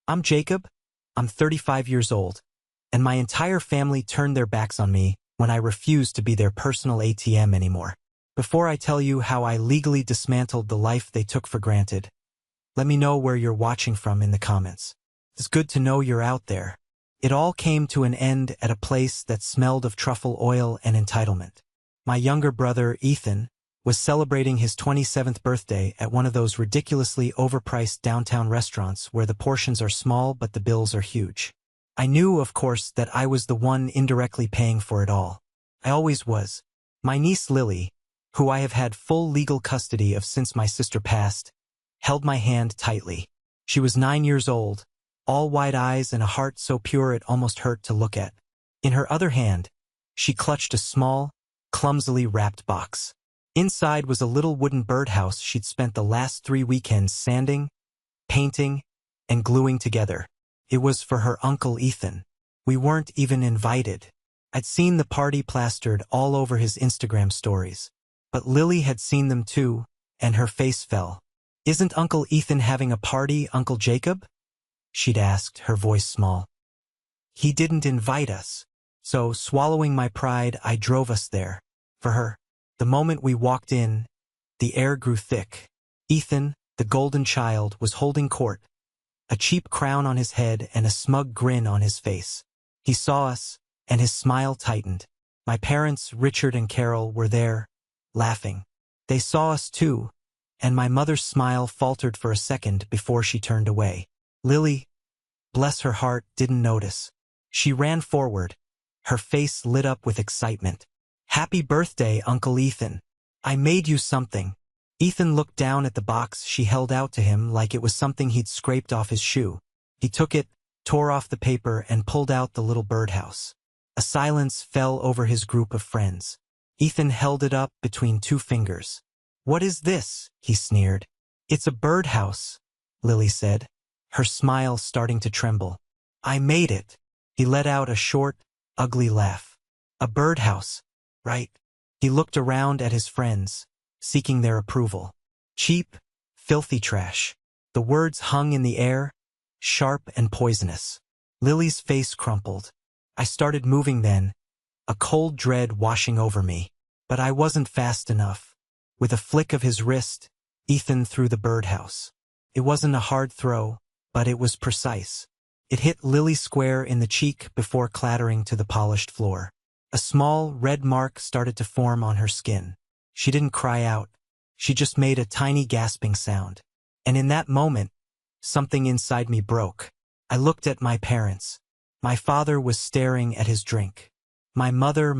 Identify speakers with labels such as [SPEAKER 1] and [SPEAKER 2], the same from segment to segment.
[SPEAKER 1] I'm Jacob, I'm 35 years old, and my entire family turned their backs on me when I refused to be their personal ATM anymore. Before I tell you how I legally dismantled the life they took for granted, let me know where you're watching from in the comments. It's good to know you're out there. It all came to an end at a place that smelled of truffle oil and entitlement. My younger brother, Ethan, was celebrating his 27th birthday at one of those ridiculously overpriced downtown restaurants where the portions are small but the bills are huge. I knew, of course, that I was the one indirectly paying for it all. I always was. My niece Lily, who I have had full legal custody of since my sister passed, held my hand tightly. She was 9 years old, all wide eyes and a heart so pure it almost hurt to look at. In her other hand, she clutched a small, clumsily wrapped box. Inside was a little wooden birdhouse she'd spent the last 3 weekends sanding, painting, and gluing together. It was for her uncle Ethan. We weren't even invited. I'd seen the party plastered all over his Instagram stories. But Lily had seen them too, and her face fell. "Isn't Uncle Ethan having a party, Uncle Jacob?" she'd asked, her voice small. "He didn't invite us." So, swallowing my pride, I drove us there. For her. The moment we walked in, the air grew thick. Ethan, the golden child, was holding court, a cheap crown on his head and a smug grin on his face. He saw us, and his smile tightened. My parents, Richard and Carol, were there, laughing. They saw us too, and my mother's smile faltered for a second before she turned away. Lily, bless her heart, didn't notice. She ran forward, her face lit up with excitement. "Happy birthday, Uncle Ethan. I made you something." Ethan looked down at the box she held out to him like it was something he'd scraped off his shoe. He took it, tore off the paper, and pulled out the little birdhouse. A silence fell over his group of friends. Ethan held it up between 2 fingers. "What is this?" he sneered. "It's a birdhouse," Lily said, her smile starting to tremble. "I made it." He let out a short, ugly laugh. "A birdhouse, right?" He looked around at his friends, seeking their approval. "Cheap, filthy trash." The words hung in the air, sharp and poisonous. Lily's face crumpled. I started moving then, a cold dread washing over me. But I wasn't fast enough. With a flick of his wrist, Ethan threw the birdhouse. It wasn't a hard throw, but it was precise. It hit Lily square in the cheek before clattering to the polished floor. A small, red mark started to form on her skin. She didn't cry out. She just made a tiny gasping sound. And in that moment, something inside me broke. I looked at my parents. My father was staring at his drink. My mother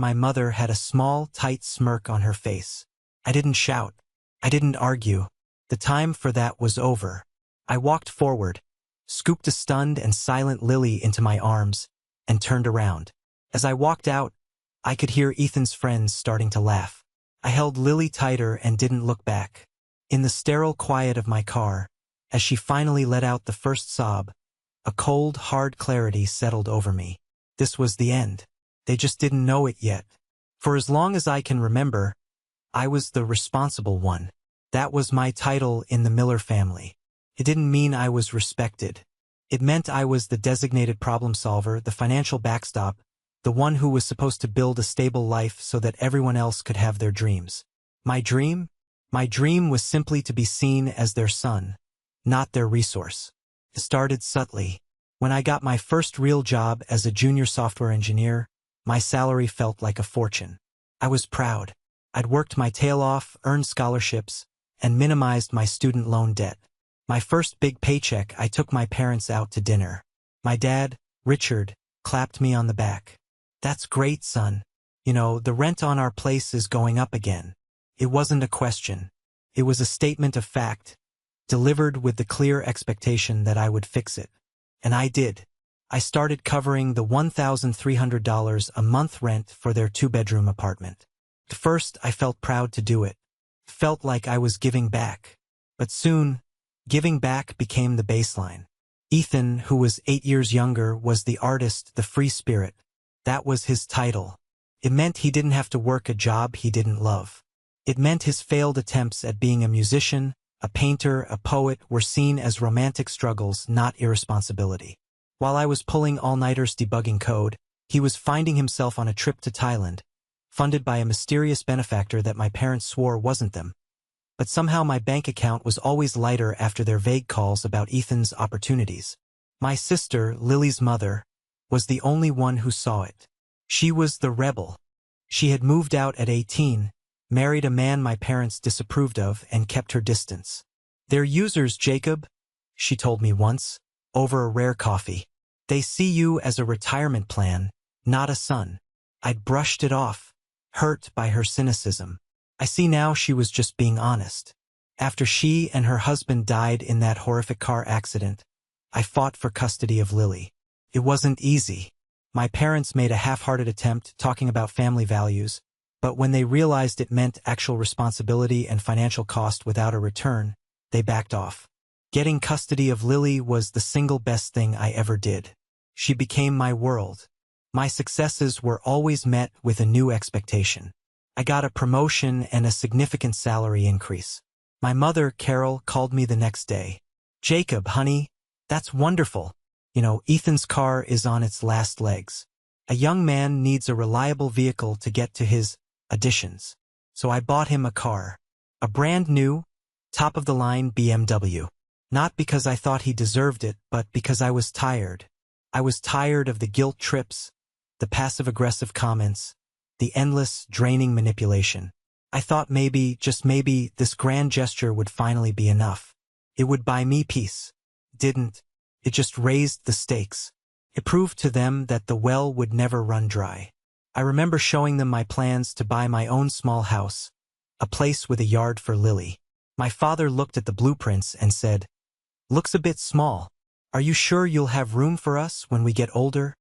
[SPEAKER 1] had a small, tight smirk on her face. I didn't shout. I didn't argue. The time for that was over. I walked forward, scooped a stunned and silent Lily into my arms, and turned around. As I walked out, I could hear Ethan's friends starting to laugh. I held Lily tighter and didn't look back. In the sterile quiet of my car, as she finally let out the first sob, a cold, hard clarity settled over me. This was the end. They just didn't know it yet. For as long as I can remember, I was the responsible one. That was my title in the Miller family. It didn't mean I was respected. It meant I was the designated problem solver, the financial backstop, the one who was supposed to build a stable life so that everyone else could have their dreams. My dream? My dream was simply to be seen as their son, not their resource. It started subtly. When I got my first real job as a junior software engineer, my salary felt like a fortune. I was proud. I'd worked my tail off, earned scholarships, and minimized my student loan debt. My first big paycheck, I took my parents out to dinner. My dad, Richard, clapped me on the back. "That's great, son. You know, the rent on our place is going up again." It wasn't a question. It was a statement of fact, delivered with the clear expectation that I would fix it. And I did. I started covering the $1,300 a month rent for their 2-bedroom apartment. At first, I felt proud to do it. Felt like I was giving back. But soon, giving back became the baseline. Ethan, who was 8 years younger, was the artist, the free spirit. That was his title. It meant he didn't have to work a job he didn't love. It meant his failed attempts at being a musician, a painter, a poet were seen as romantic struggles, not irresponsibility. While I was pulling all-nighters debugging code, he was finding himself on a trip to Thailand, funded by a mysterious benefactor that my parents swore wasn't them. But somehow my bank account was always lighter after their vague calls about Ethan's opportunities. My sister, Lily's mother, was the only one who saw it. She was the rebel. She had moved out at 18, married a man my parents disapproved of, and kept her distance. "They're users, Jacob," she told me once, over a rare coffee. "They see you as a retirement plan, not a son." I'd brushed it off, hurt by her cynicism. I see now she was just being honest. After she and her husband died in that horrific car accident, I fought for custody of Lily. It wasn't easy. My parents made a half-hearted attempt talking about family values, but when they realized it meant actual responsibility and financial cost without a return, they backed off. Getting custody of Lily was the single best thing I ever did. She became my world. My successes were always met with a new expectation. I got a promotion and a significant salary increase. My mother, Carol, called me the next day. "Jacob, honey, that's wonderful. Ethan's car is on its last legs. A young man needs a reliable vehicle to get to his additions. So I bought him a car. A brand new, top-of-the-line BMW. Not because I thought he deserved it, but because I was tired. I was tired of the guilt trips, the passive-aggressive comments, the endless, draining manipulation. I thought maybe, just maybe, this grand gesture would finally be enough. It would buy me peace. Didn't. It just raised the stakes. It proved to them that the well would never run dry. I remember showing them my plans to buy my own small house, a place with a yard for Lily. My father looked at the blueprints and said, "Looks a bit small. Are you sure you'll have room for us when we get older?"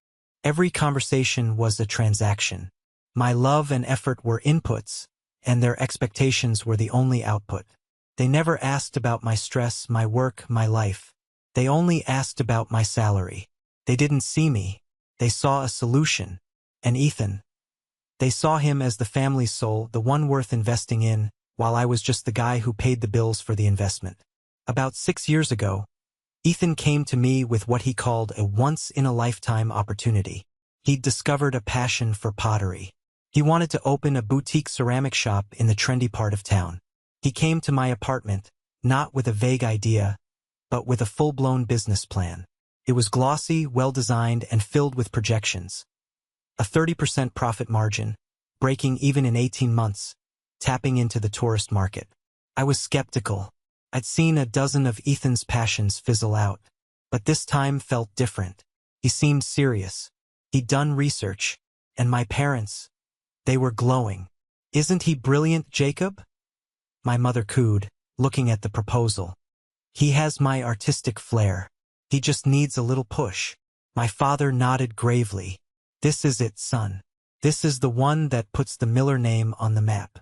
[SPEAKER 1] Every conversation was a transaction. My love and effort were inputs, and their expectations were the only output. They never asked about my stress, my work, my life. They only asked about my salary. They didn't see me. They saw a solution. And Ethan. They saw him as the family's soul, the one worth investing in, while I was just the guy who paid the bills for the investment. About 6 years ago, Ethan came to me with what he called a once-in-a-lifetime opportunity. He'd discovered a passion for pottery. He wanted to open a boutique ceramic shop in the trendy part of town. He came to my apartment, not with a vague idea, but with a full-blown business plan. It was glossy, well-designed, and filled with projections. A 30% profit margin, breaking even in 18 months, tapping into the tourist market. I was skeptical. I'd seen a dozen of Ethan's passions fizzle out, but this time felt different. He seemed serious. He'd done research, and my parents, they were glowing. "Isn't he brilliant, Jacob?" My mother cooed, looking at the proposal. "He has my artistic flair. He just needs a little push." My father nodded gravely. "This is it, son. This is the one that puts the Miller name on the map.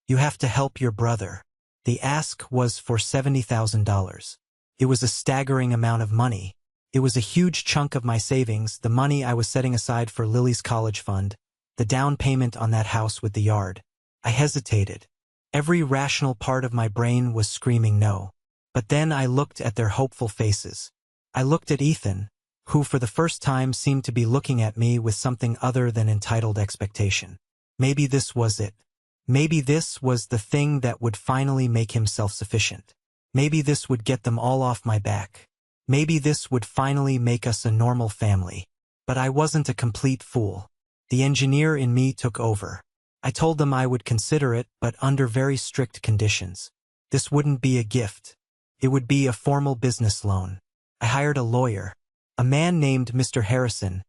[SPEAKER 1] You have to help your brother." The ask was for $70,000. It was a staggering amount of money. It was a huge chunk of my savings, the money I was setting aside for Lily's college fund, the down payment on that house with the yard. I hesitated. Every rational part of my brain was screaming no. But then I looked at their hopeful faces. I looked at Ethan, who for the first time seemed to be looking at me with something other than entitled expectation. Maybe this was it. Maybe this was the thing that would finally make him self-sufficient. Maybe this would get them all off my back. Maybe this would finally make us a normal family. But I wasn't a complete fool. The engineer in me took over. I told them I would consider it, but under very strict conditions. This wouldn't be a gift. It would be a formal business loan. I hired a lawyer, a man named Mr. Harrison,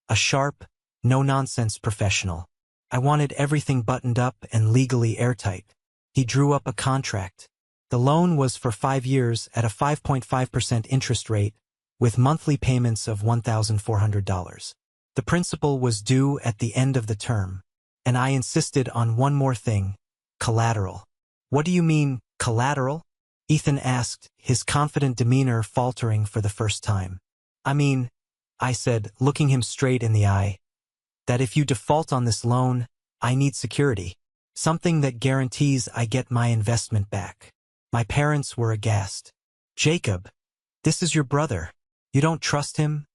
[SPEAKER 1] a sharp, no-nonsense professional. I wanted everything buttoned up and legally airtight. He drew up a contract. The loan was for 5 years at a 5.5% interest rate, with monthly payments of $1,400. The principal was due at the end of the term, and I insisted on one more thing: collateral. "What do you mean, collateral?" Ethan asked, his confident demeanor faltering for the first time. I said, looking him straight in the eye, "that if you default on this loan, I need security. Something that guarantees I get my investment back." My parents were aghast. Jacob, this is your brother. You don't trust him?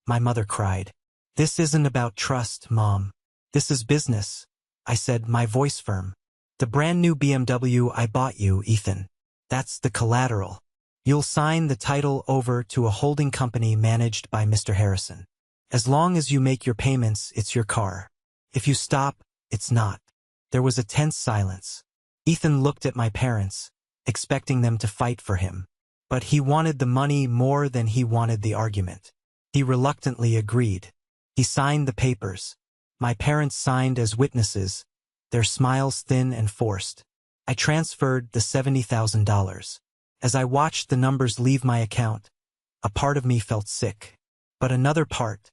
[SPEAKER 1] My mother cried. This isn't about trust, Mom. This is business, I said, my voice firm. The brand new BMW I bought you, Ethan. That's the collateral. You'll sign the title over to a holding company managed by Mr. Harrison. As long as you make your payments, it's your car. If you stop, it's not. There was a tense silence. Ethan looked at my parents, expecting them to fight for him. But he wanted the money more than he wanted the argument. He reluctantly agreed. He signed the papers. My parents signed as witnesses, their smiles thin and forced. I transferred the $70,000. As I watched the numbers leave my account, a part of me felt sick. But another part,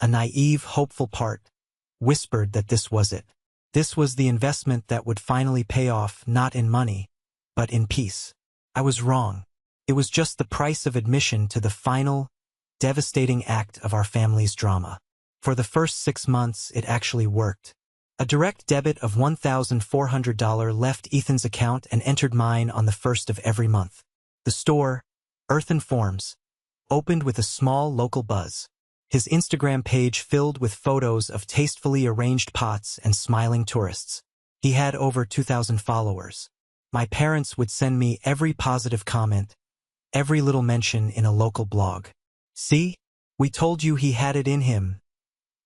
[SPEAKER 1] a naive, hopeful part, whispered that this was it. This was the investment that would finally pay off, not in money, but in peace. I was wrong. It was just the price of admission to the final, devastating act of our family's drama. For the first 6 months, it actually worked. A direct debit of $1,400 left Ethan's account and entered mine on the first of every month. The store, Earthen Forms, opened with a small local buzz. His Instagram page filled with photos of tastefully arranged pots and smiling tourists. He had over 2,000 followers. My parents would send me every positive comment, every little mention in a local blog. See? We told you he had it in him,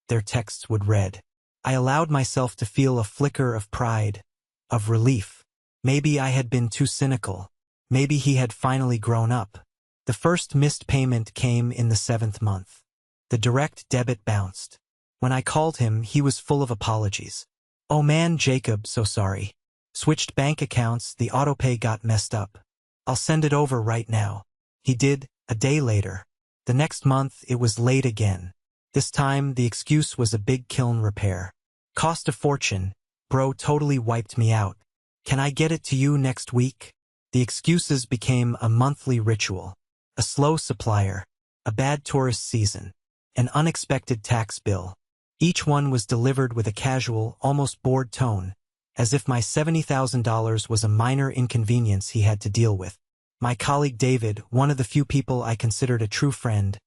[SPEAKER 1] their texts would read. I allowed myself to feel a flicker of pride, of relief. Maybe I had been too cynical. Maybe he had finally grown up. The first missed payment came in the 7th month. The direct debit bounced. When I called him, he was full of apologies. Oh man, Jacob, so sorry. Switched bank accounts, the autopay got messed up. I'll send it over right now. He did, a day later. The next month, it was late again. This time, the excuse was a big kiln repair. Cost a fortune. Bro totally wiped me out. Can I get it to you next week? The excuses became a monthly ritual. A slow supplier. A bad tourist season. An unexpected tax bill. Each one was delivered with a casual, almost bored tone, as if my $70,000 was a minor inconvenience he had to deal with. My colleague David, one of the few people I considered a true friend,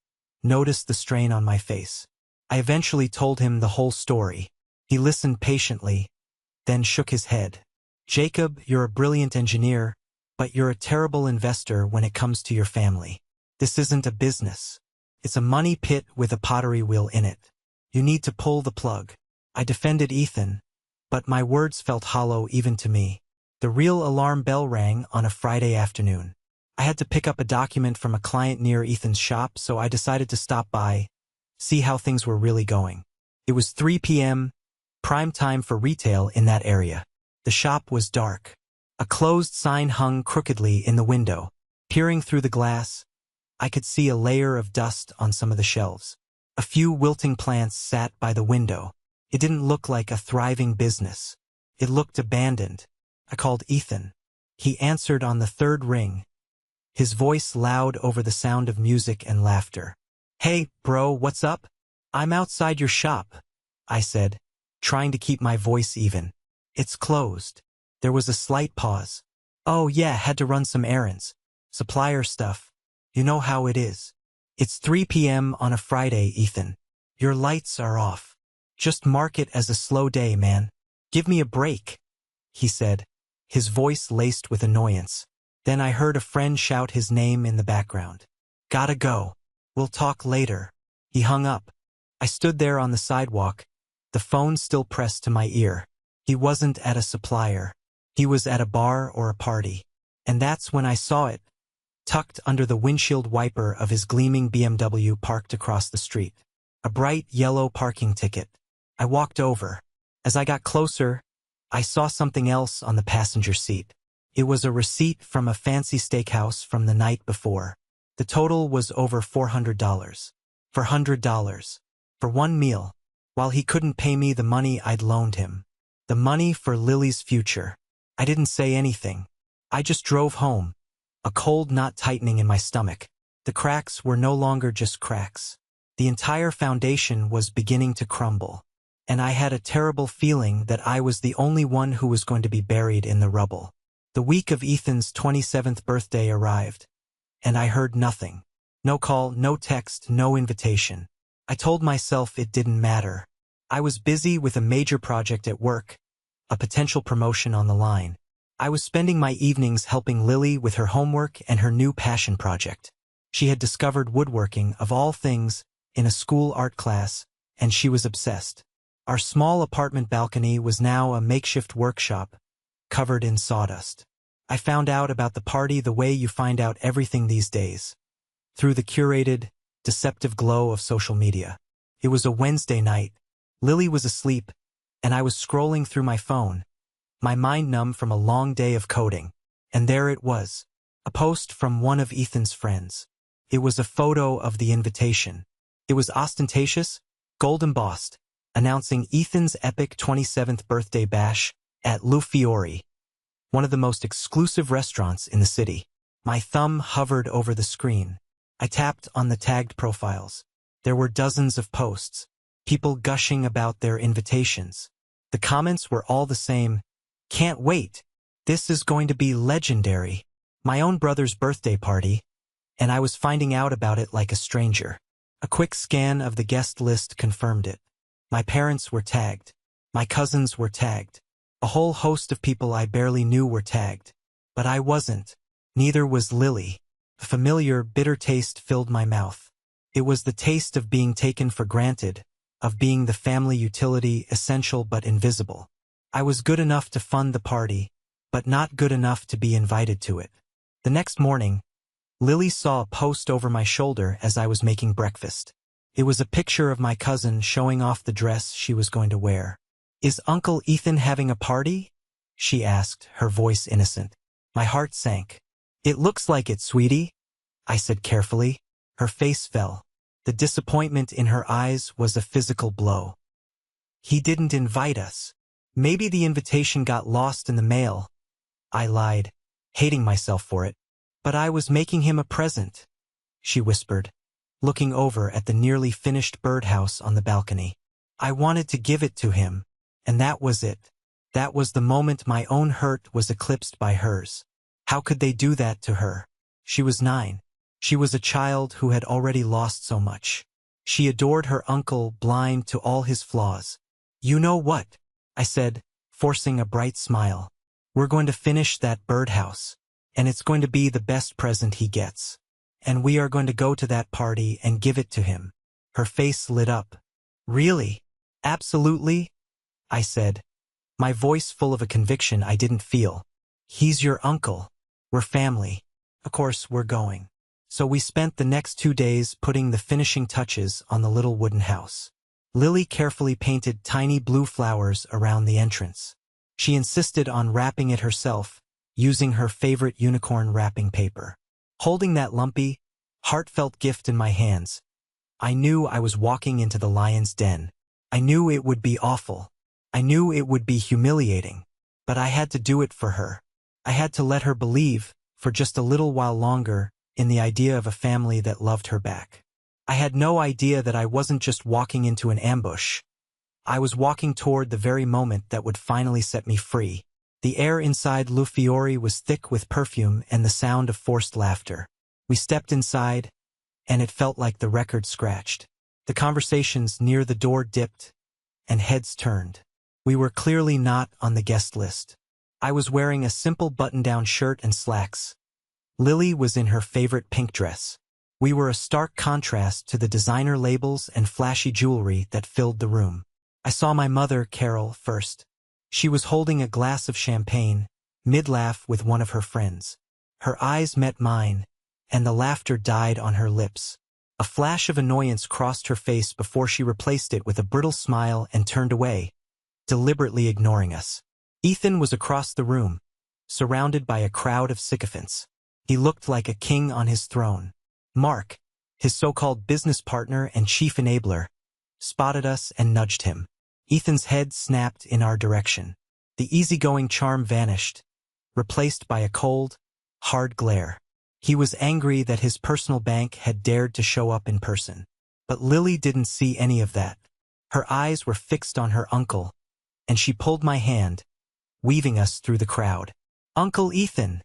[SPEAKER 1] noticed the strain on my face. I eventually told him the whole story. He listened patiently, then shook his head. Jacob, you're a brilliant engineer, but you're a terrible investor when it comes to your family. This isn't a business. It's a money pit with a pottery wheel in it. You need to pull the plug. I defended Ethan, but my words felt hollow even to me. The real alarm bell rang on a Friday afternoon. I had to pick up a document from a client near Ethan's shop, so I decided to stop by, see how things were really going. It was 3 p.m., prime time for retail in that area. The shop was dark. A closed sign hung crookedly in the window. Peering through the glass, I could see a layer of dust on some of the shelves. A few wilting plants sat by the window. It didn't look like a thriving business. It looked abandoned. I called Ethan. He answered on the 3rd ring, his voice loud over the sound of music and laughter. Hey, bro, what's up? I'm outside your shop, I said, trying to keep my voice even. It's closed. There was a slight pause. Oh yeah, had to run some errands. Supplier stuff. You know how it is. It's 3 p.m. on a Friday, Ethan. Your lights are off. Just mark it as a slow day, man. Give me a break, he said, his voice laced with annoyance. Then I heard a friend shout his name in the background. Gotta go. We'll talk later. He hung up. I stood there on the sidewalk, the phone still pressed to my ear. He wasn't at a supplier. He was at a bar or a party. And that's when I saw it, tucked under the windshield wiper of his gleaming BMW parked across the street. A bright yellow parking ticket. I walked over. As I got closer, I saw something else on the passenger seat. It was a receipt from a fancy steakhouse from the night before. The total was over $400. For $100. For one meal. While he couldn't pay me the money I'd loaned him. The money for Lily's future. I didn't say anything. I just drove home. A cold knot tightening in my stomach. The cracks were no longer just cracks. The entire foundation was beginning to crumble. And I had a terrible feeling that I was the only one who was going to be buried in the rubble. The week of Ethan's 27th birthday arrived, and I heard nothing. No call, no text, no invitation. I told myself it didn't matter. I was busy with a major project at work, a potential promotion on the line. I was spending my evenings helping Lily with her homework and her new passion project. She had discovered woodworking, of all things, in a school art class, and she was obsessed. Our small apartment balcony was now a makeshift workshop, covered in sawdust. I found out about the party the way you find out everything these days, through the curated, deceptive glow of social media. It was a Wednesday night. Lily was asleep, and I was scrolling through my phone, my mind numb from a long day of coding. And there it was, a post from one of Ethan's friends. It was a photo of the invitation. It was ostentatious, gold embossed, announcing Ethan's epic 27th birthday bash at Le Fiori, one of the most exclusive restaurants in the city. My thumb hovered over the screen. I tapped on the tagged profiles. There were dozens of posts, people gushing about their invitations. The comments were all the same. Can't wait. This is going to be legendary. My own brother's birthday party, and I was finding out about it like a stranger. A quick scan of the guest list confirmed it. My parents were tagged. My cousins were tagged. A whole host of people I barely knew were tagged. But I wasn't. Neither was Lily. A familiar, bitter taste filled my mouth. It was the taste of being taken for granted, of being the family utility, essential but invisible. I was good enough to fund the party, but not good enough to be invited to it. The next morning, Lily saw a post over my shoulder as I was making breakfast. It was a picture of my cousin showing off the dress she was going to wear. "Is Uncle Ethan having a party?" she asked, her voice innocent. My heart sank. "It looks like it, sweetie," I said carefully. Her face fell. The disappointment in her eyes was a physical blow. "He didn't invite us. Maybe the invitation got lost in the mail," I lied, hating myself for it. "But I was making him a present," she whispered, looking over at the nearly finished birdhouse on the balcony. "I wanted to give it to him, and that was it." That was the moment my own hurt was eclipsed by hers. How could they do that to her? She was 9. She was a child who had already lost so much. She adored her uncle, blind to all his flaws. "You know what?" I said, forcing a bright smile. "We're going to finish that birdhouse, and it's going to be the best present he gets. And we are going to go to that party and give it to him." Her face lit up. "Really? Absolutely?" I said, my voice full of a conviction I didn't feel. "He's your uncle. We're family. Of course we're going." So we spent the next 2 days putting the finishing touches on the little wooden house. Lily carefully painted tiny blue flowers around the entrance. She insisted on wrapping it herself, using her favorite unicorn wrapping paper. Holding that lumpy, heartfelt gift in my hands, I knew I was walking into the lion's den. I knew it would be awful. I knew it would be humiliating. But I had to do it for her. I had to let her believe, for just a little while longer, in the idea of a family that loved her back. I had no idea that I wasn't just walking into an ambush. I was walking toward the very moment that would finally set me free. The air inside Le Fiori was thick with perfume and the sound of forced laughter. We stepped inside, and it felt like the record scratched. The conversations near the door dipped, and heads turned. We were clearly not on the guest list. I was wearing a simple button-down shirt and slacks. Lily was in her favorite pink dress. We were a stark contrast to the designer labels and flashy jewelry that filled the room. I saw my mother, Carol, first. She was holding a glass of champagne, mid-laugh with one of her friends. Her eyes met mine, and the laughter died on her lips. A flash of annoyance crossed her face before she replaced it with a brittle smile and turned away, deliberately ignoring us. Ethan was across the room, surrounded by a crowd of sycophants. He looked like a king on his throne. Mark, his so-called business partner and chief enabler, spotted us and nudged him. Ethan's head snapped in our direction. The easygoing charm vanished, replaced by a cold, hard glare. He was angry that his personal bank had dared to show up in person. But Lily didn't see any of that. Her eyes were fixed on her uncle, and she pulled my hand, weaving us through the crowd. "Uncle Ethan,"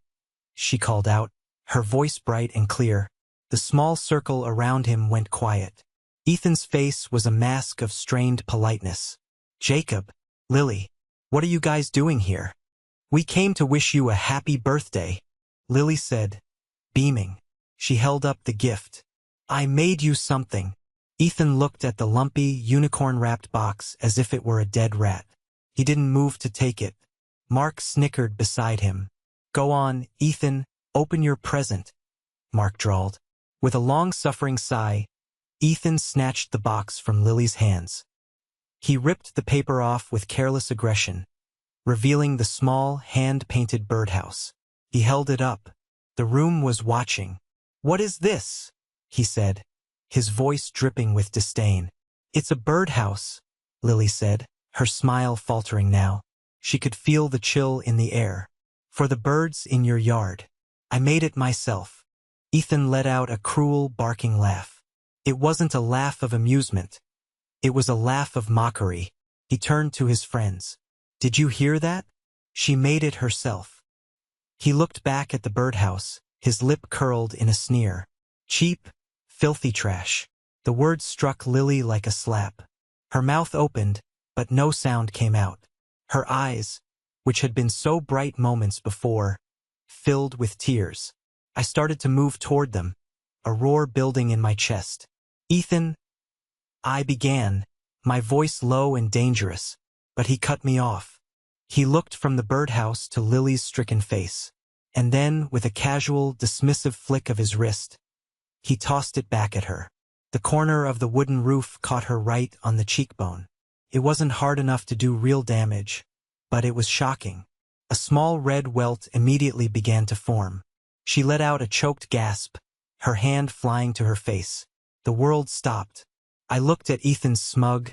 [SPEAKER 1] she called out, her voice bright and clear. The small circle around him went quiet. Ethan's face was a mask of strained politeness. "Jacob, Lily, what are you guys doing here?" "We came to wish you a happy birthday," Lily said, beaming. She held up the gift. "I made you something." Ethan looked at the lumpy, unicorn-wrapped box as if it were a dead rat. He didn't move to take it. Mark snickered beside him. "Go on, Ethan, open your present," Mark drawled. With a long-suffering sigh, Ethan snatched the box from Lily's hands. He ripped the paper off with careless aggression, revealing the small, hand-painted birdhouse. He held it up. The room was watching. "What is this?" he said, his voice dripping with disdain. "It's a birdhouse," Lily said, her smile faltering now. She could feel the chill in the air. "For the birds in your yard. I made it myself." Ethan let out a cruel, barking laugh. It wasn't a laugh of amusement. It was a laugh of mockery. He turned to his friends. "Did you hear that? She made it herself." He looked back at the birdhouse, his lip curled in a sneer. "Cheap, filthy trash." The words struck Lily like a slap. Her mouth opened, but no sound came out. Her eyes, which had been so bright moments before, filled with tears. I started to move toward them, a roar building in my chest. "Ethan," I began, my voice low and dangerous, but he cut me off. He looked from the birdhouse to Lily's stricken face, and then, with a casual, dismissive flick of his wrist, he tossed it back at her. The corner of the wooden roof caught her right on the cheekbone. It wasn't hard enough to do real damage, but it was shocking. A small red welt immediately began to form. She let out a choked gasp, her hand flying to her face. The world stopped. I looked at Ethan's smug,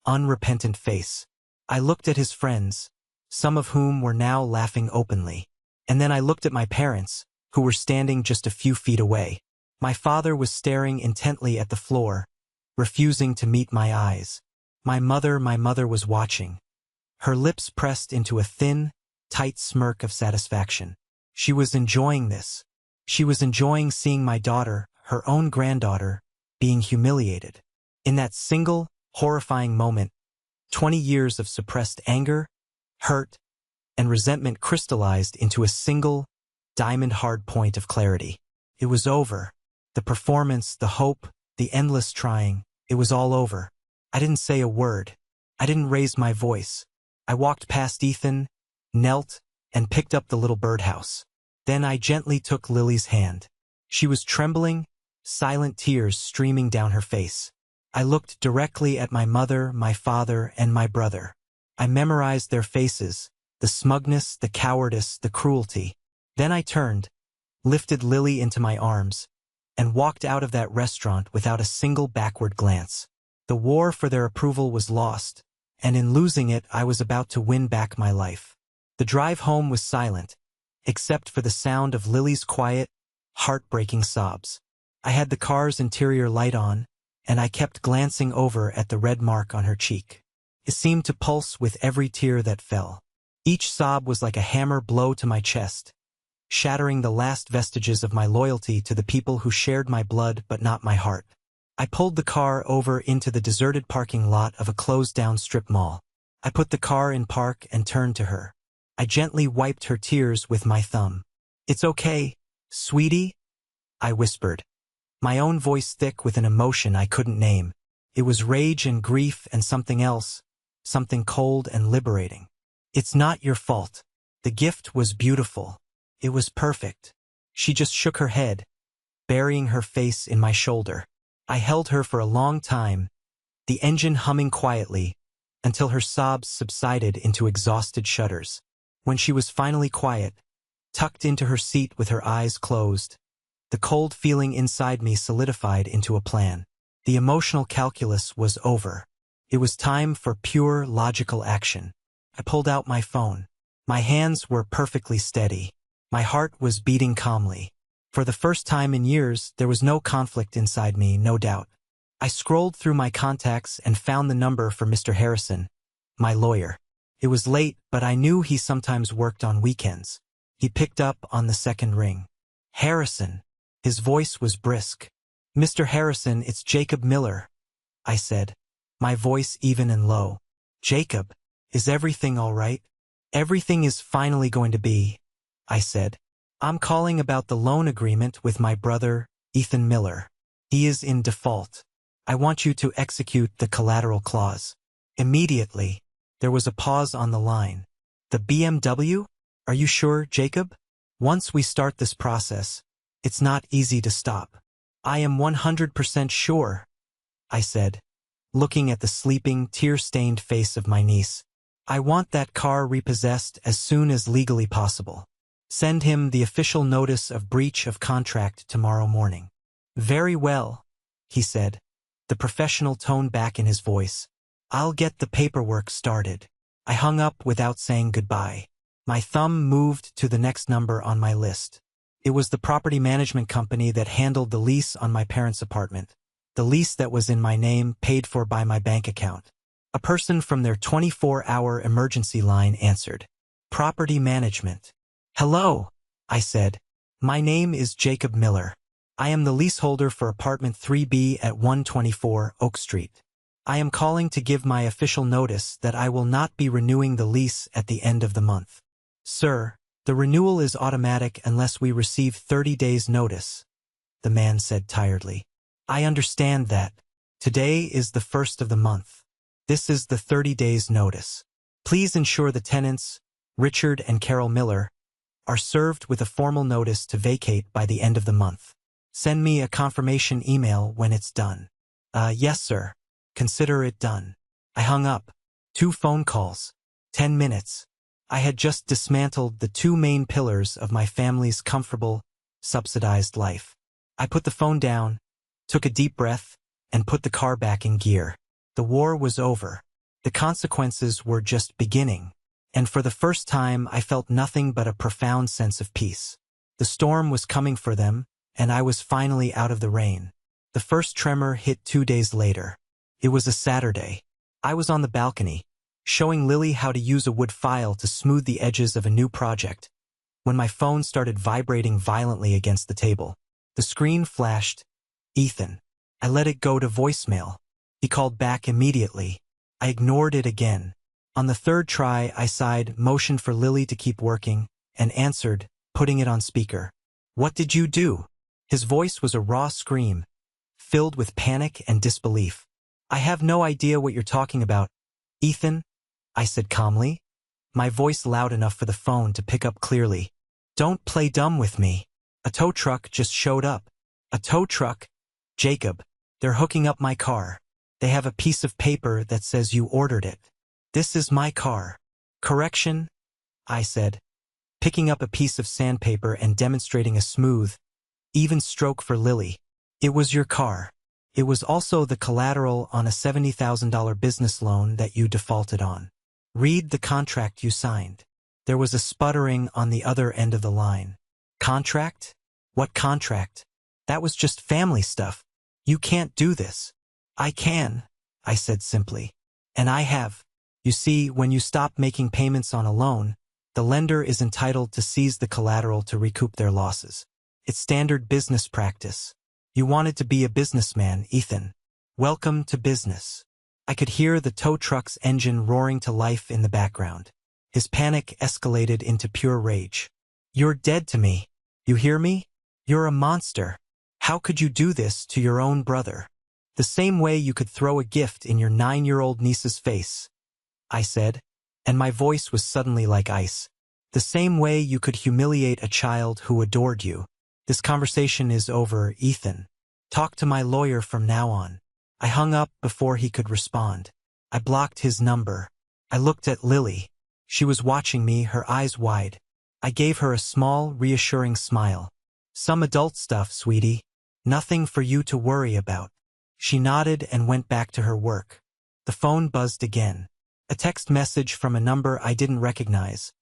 [SPEAKER 1] unrepentant face. I looked at his friends, some of whom were now laughing openly. And then I looked at my parents, who were standing just a few feet away. My father was staring intently at the floor, refusing to meet my eyes. My mother was watching. Her lips pressed into a thin, tight smirk of satisfaction. She was enjoying this. She was enjoying seeing my daughter, her own granddaughter, being humiliated. In that single, horrifying moment, 20 years of suppressed anger, hurt, and resentment crystallized into a single, diamond-hard point of clarity. It was over. The performance, the hope, the endless trying, it was all over. I didn't say a word. I didn't raise my voice. I walked past Ethan, knelt, and picked up the little birdhouse. Then I gently took Lily's hand. She was trembling, silent tears streaming down her face. I looked directly at my mother, my father, and my brother. I memorized their faces, the smugness, the cowardice, the cruelty. Then I turned, lifted Lily into my arms, and walked out of that restaurant without a single backward glance. The war for their approval was lost, and in losing it I was about to win back my life. The drive home was silent, except for the sound of Lily's quiet, heartbreaking sobs. I had the car's interior light on, and I kept glancing over at the red mark on her cheek. It seemed to pulse with every tear that fell. Each sob was like a hammer blow to my chest, shattering the last vestiges of my loyalty to the people who shared my blood but not my heart. I pulled the car over into the deserted parking lot of a closed-down strip mall. I put the car in park and turned to her. I gently wiped her tears with my thumb. "It's okay, sweetie," I whispered, my own voice thick with an emotion I couldn't name. It was rage and grief and something else, something cold and liberating. "It's not your fault. The gift was beautiful. It was perfect." She just shook her head, burying her face in my shoulder. I held her for a long time, the engine humming quietly, until her sobs subsided into exhausted shudders. When she was finally quiet, tucked into her seat with her eyes closed, the cold feeling inside me solidified into a plan. The emotional calculus was over. It was time for pure, logical action. I pulled out my phone. My hands were perfectly steady. My heart was beating calmly. For the first time in years, there was no conflict inside me, no doubt. I scrolled through my contacts and found the number for Mr. Harrison, my lawyer. It was late, but I knew he sometimes worked on weekends. He picked up on the second ring. Harrison. His voice was brisk. Mr. Harrison, it's Jacob Miller, I said, my voice even and low. Jacob, is everything all right? Everything is finally going to be, I said. I'm calling about the loan agreement with my brother, Ethan Miller. He is in default. I want you to execute the collateral clause. Immediately, there was a pause on the line. The BMW? Are you sure, Jacob? Once we start this process, it's not easy to stop. I am 100% sure, I said, looking at the sleeping, tear-stained face of my niece. I want that car repossessed as soon as legally possible. Send him the official notice of breach of contract tomorrow morning. Very well, he said, the professional tone back in his voice. I'll get the paperwork started. I hung up without saying goodbye. My thumb moved to the next number on my list. It was the property management company that handled the lease on my parents' apartment. The lease that was in my name, paid for by my bank account. A person from their 24-hour emergency line answered. Property management. Hello, I said. My name is Jacob Miller. I am the leaseholder for apartment 3B at 124 Oak Street. I am calling to give my official notice that I will not be renewing the lease at the end of the month. Sir, the renewal is automatic unless we receive 30 days' notice, the man said tiredly. I understand that. Today is the first of the month. This is the 30 days' notice. Please ensure the tenants, Richard and Carol Miller, are served with a formal notice to vacate by the end of the month. Send me a confirmation email when it's done. Yes, sir. Consider it done. I hung up. 2 phone calls. 10 minutes. I had just dismantled the 2 main pillars of my family's comfortable, subsidized life. I put the phone down, took a deep breath, and put the car back in gear. The war was over. The consequences were just beginning. And for the first time, I felt nothing but a profound sense of peace. The storm was coming for them, and I was finally out of the rain. The first tremor hit 2 days later. It was a Saturday. I was on the balcony, showing Lily how to use a wood file to smooth the edges of a new project, when my phone started vibrating violently against the table. The screen flashed, Ethan. I let it go to voicemail. He called back immediately. I ignored it again. On the third try, I sighed, motioned for Lily to keep working, and answered, putting it on speaker. What did you do? His voice was a raw scream, filled with panic and disbelief. I have no idea what you're talking about, Ethan, I said calmly, my voice loud enough for the phone to pick up clearly. Don't play dumb with me. A tow truck just showed up. A tow truck? Jacob, they're hooking up my car. They have a piece of paper that says you ordered it. This is my car. Correction, I said, picking up a piece of sandpaper and demonstrating a smooth, even stroke for Lily. It was your car. It was also the collateral on a $70,000 business loan that you defaulted on. Read the contract you signed. There was a sputtering on the other end of the line. Contract? What contract? That was just family stuff. You can't do this. I can, I said simply. And I have. You see, when you stop making payments on a loan, the lender is entitled to seize the collateral to recoup their losses. It's standard business practice. You wanted to be a businessman, Ethan. Welcome to business. I could hear the tow truck's engine roaring to life in the background. His panic escalated into pure rage. You're dead to me. You hear me? You're a monster. How could you do this to your own brother? The same way you could throw a gift in your 9-year-old niece's face, I said, and my voice was suddenly like ice. The same way you could humiliate a child who adored you. This conversation is over, Ethan. Talk to my lawyer from now on. I hung up before he could respond. I blocked his number. I looked at Lily. She was watching me, her eyes wide. I gave her a small, reassuring smile. Some adult stuff, sweetie. Nothing for you to worry about. She nodded and went back to her work. The phone buzzed again. A text message from a number I didn't recognize,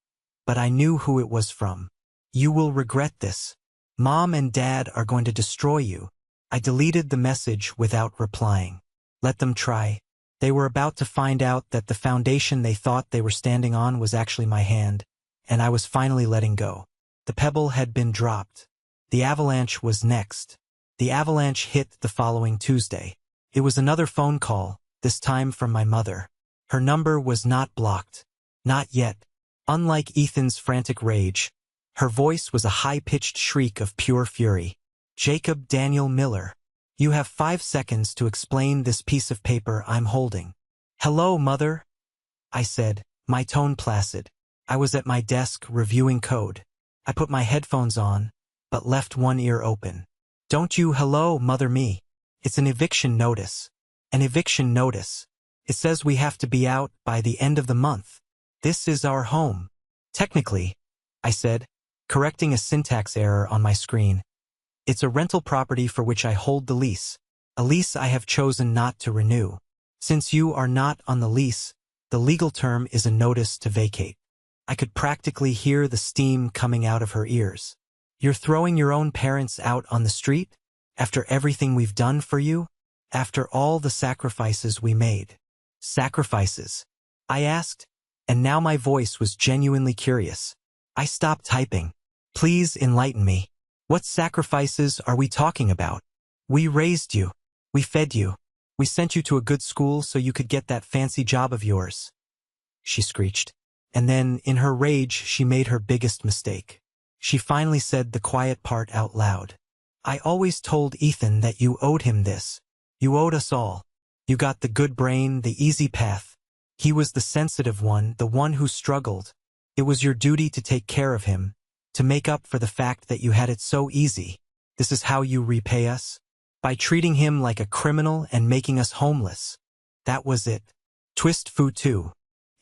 [SPEAKER 1] but I knew who it was from. You will regret this. Mom and Dad are going to destroy you. I deleted the message without replying. Let them try. They were about to find out that the foundation they thought they were standing on was actually my hand, and I was finally letting go. The pebble had been dropped. The avalanche was next. The avalanche hit the following Tuesday. It was another phone call, this time from my mother. Her number was not blocked. Not yet. Unlike Ethan's frantic rage, her voice was a high-pitched shriek of pure fury. Jacob Daniel Miller. You have 5 seconds to explain this piece of paper I'm holding. Hello, Mother, I said, my tone placid. I was at my desk reviewing code. I put my headphones on, but left one ear open. Don't you hello, Mother me. It's an eviction notice. An eviction notice. It says we have to be out by the end of the month. This is our home. Technically, I said, correcting a syntax error on my screen. It's a rental property for which I hold the lease. A lease I have chosen not to renew. Since you are not on the lease, the legal term is a notice to vacate. I could practically hear the steam coming out of her ears. You're throwing your own parents out on the street? After everything we've done for you? After all the sacrifices we made? Sacrifices? I asked, and now my voice was genuinely curious. I stopped typing. Please enlighten me. What sacrifices are we talking about? We raised you. We fed you. We sent you to a good school so you could get that fancy job of yours, she screeched. And then, in her rage, she made her biggest mistake. She finally said the quiet part out loud. I always told Ethan that you owed him this. You owed us all. You got the good brain, the easy path. He was the sensitive one, the one who struggled. It was your duty to take care of him, to make up for the fact that you had it so easy. This is how you repay us? By treating him like a criminal and making us homeless. That was it. Twist foo too.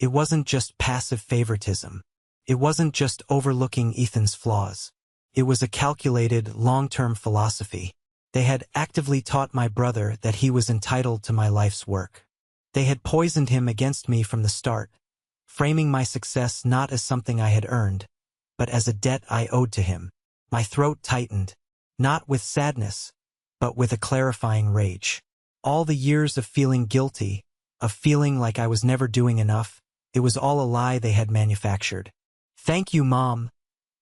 [SPEAKER 1] It wasn't just passive favoritism. It wasn't just overlooking Ethan's flaws. It was a calculated, long-term philosophy. They had actively taught my brother that he was entitled to my life's work. They had poisoned him against me from the start, framing my success not as something I had earned, but as a debt I owed to him. My throat tightened, not with sadness, but with a clarifying rage. All the years of feeling guilty, of feeling like I was never doing enough, it was all a lie they had manufactured. Thank you, Mom,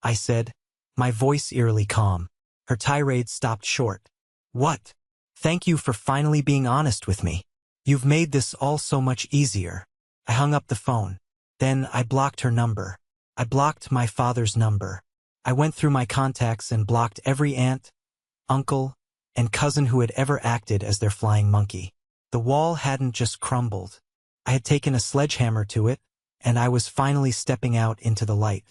[SPEAKER 1] I said, my voice eerily calm. Her tirade stopped short. What? Thank you for finally being honest with me. You've made this all so much easier. I hung up the phone. Then I blocked her number. I blocked my father's number. I went through my contacts and blocked every aunt, uncle, and cousin who had ever acted as their flying monkey. The wall hadn't just crumbled. I had taken a sledgehammer to it, and I was finally stepping out into the light.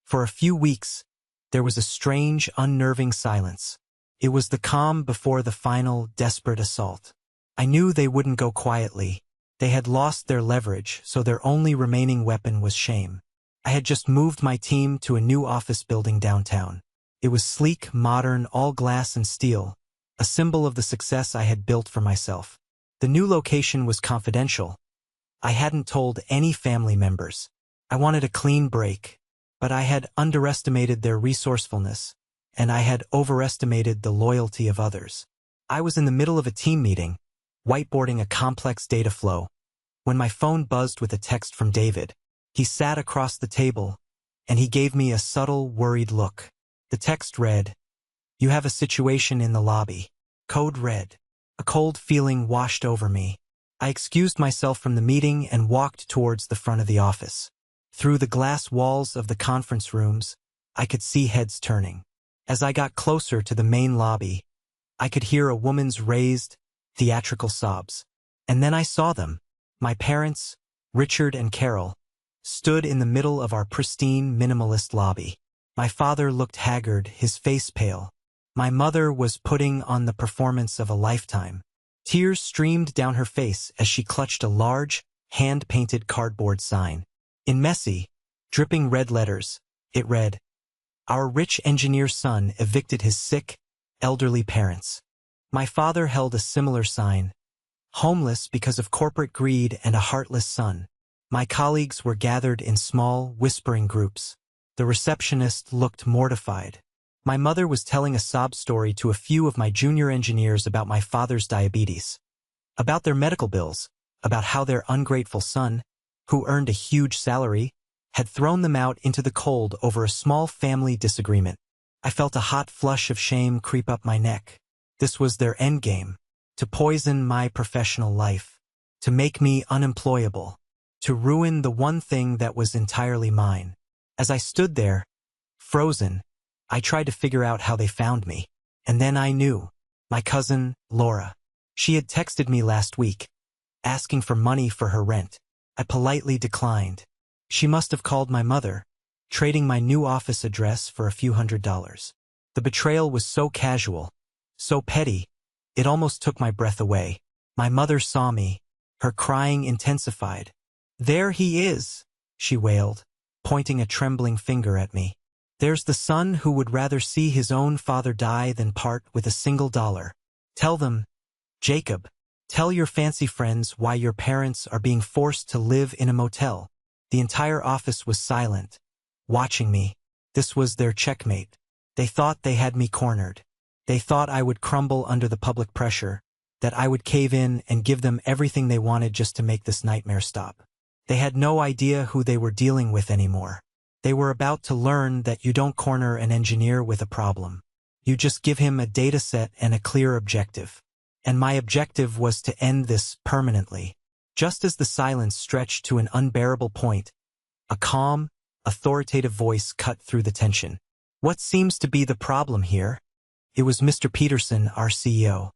[SPEAKER 1] For a few weeks, there was a strange, unnerving silence. It was the calm before the final, desperate assault. I knew they wouldn't go quietly. They had lost their leverage, so their only remaining weapon was shame. I had just moved my team to a new office building downtown. It was sleek, modern, all glass and steel, a symbol of the success I had built for myself. The new location was confidential. I hadn't told any family members. I wanted a clean break, but I had underestimated their resourcefulness, and I had overestimated the loyalty of others. I was in the middle of a team meeting, whiteboarding a complex data flow, when my phone buzzed with a text from David. He sat across the table, and he gave me a subtle, worried look. The text read, "You have a situation in the lobby." Code red. A cold feeling washed over me. I excused myself from the meeting and walked towards the front of the office. Through the glass walls of the conference rooms, I could see heads turning. As I got closer to the main lobby, I could hear a woman's raised, theatrical sobs. And then I saw them. My parents, Richard and Carol, stood in the middle of our pristine, minimalist lobby. My father looked haggard, his face pale. My mother was putting on the performance of a lifetime. Tears streamed down her face as she clutched a large, hand-painted cardboard sign. In messy, dripping red letters, it read, "Our rich engineer's son evicted his sick, elderly parents." My father held a similar sign, "Homeless because of corporate greed and a heartless son." My colleagues were gathered in small, whispering groups. The receptionist looked mortified. My mother was telling a sob story to a few of my junior engineers about my father's diabetes, about their medical bills, about how their ungrateful son, who earned a huge salary, had thrown them out into the cold over a small family disagreement. I felt a hot flush of shame creep up my neck. This was their endgame: to poison my professional life, to make me unemployable, to ruin the one thing that was entirely mine. As I stood there, frozen, I tried to figure out how they found me. And then I knew. My cousin, Laura. She had texted me last week, asking for money for her rent. I politely declined. She must have called my mother, trading my new office address for a few $100s. The betrayal was so casual, so petty, it almost took my breath away. My mother saw me. Her crying intensified. "There he is," she wailed, pointing a trembling finger at me. "There's the son who would rather see his own father die than part with a single dollar. Tell them, Jacob, tell your fancy friends why your parents are being forced to live in a motel." The entire office was silent, watching me. This was their checkmate. They thought they had me cornered. They thought I would crumble under the public pressure, that I would cave in and give them everything they wanted just to make this nightmare stop. They had no idea who they were dealing with anymore. They were about to learn that you don't corner an engineer with a problem. You just give him a data set and a clear objective. And my objective was to end this permanently. Just as the silence stretched to an unbearable point, a calm, authoritative voice cut through the tension. "What seems to be the problem here?" It was Mr. Peterson, our CEO.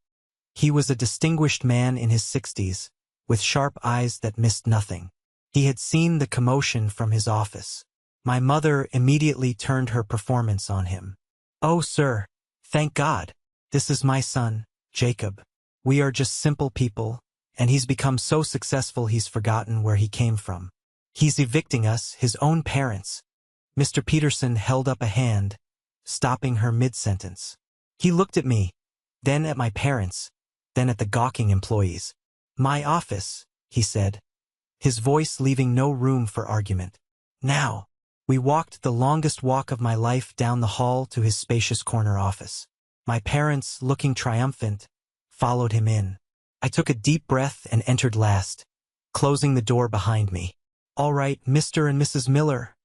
[SPEAKER 1] He was a distinguished man in his 60s, with sharp eyes that missed nothing. He had seen the commotion from his office. My mother immediately turned her performance on him. "Oh, sir, thank God. This is my son, Jacob. We are just simple people, and he's become so successful he's forgotten where he came from. He's evicting us, his own parents." Mr. Peterson held up a hand, stopping her mid-sentence. He looked at me, then at my parents, then at the gawking employees. "My office," he said, his voice leaving no room for argument. "Now." We walked the longest walk of my life down the hall to his spacious corner office. My parents, looking triumphant, followed him in. I took a deep breath and entered last, closing the door behind me. "All right, Mr. and Mrs. Miller,"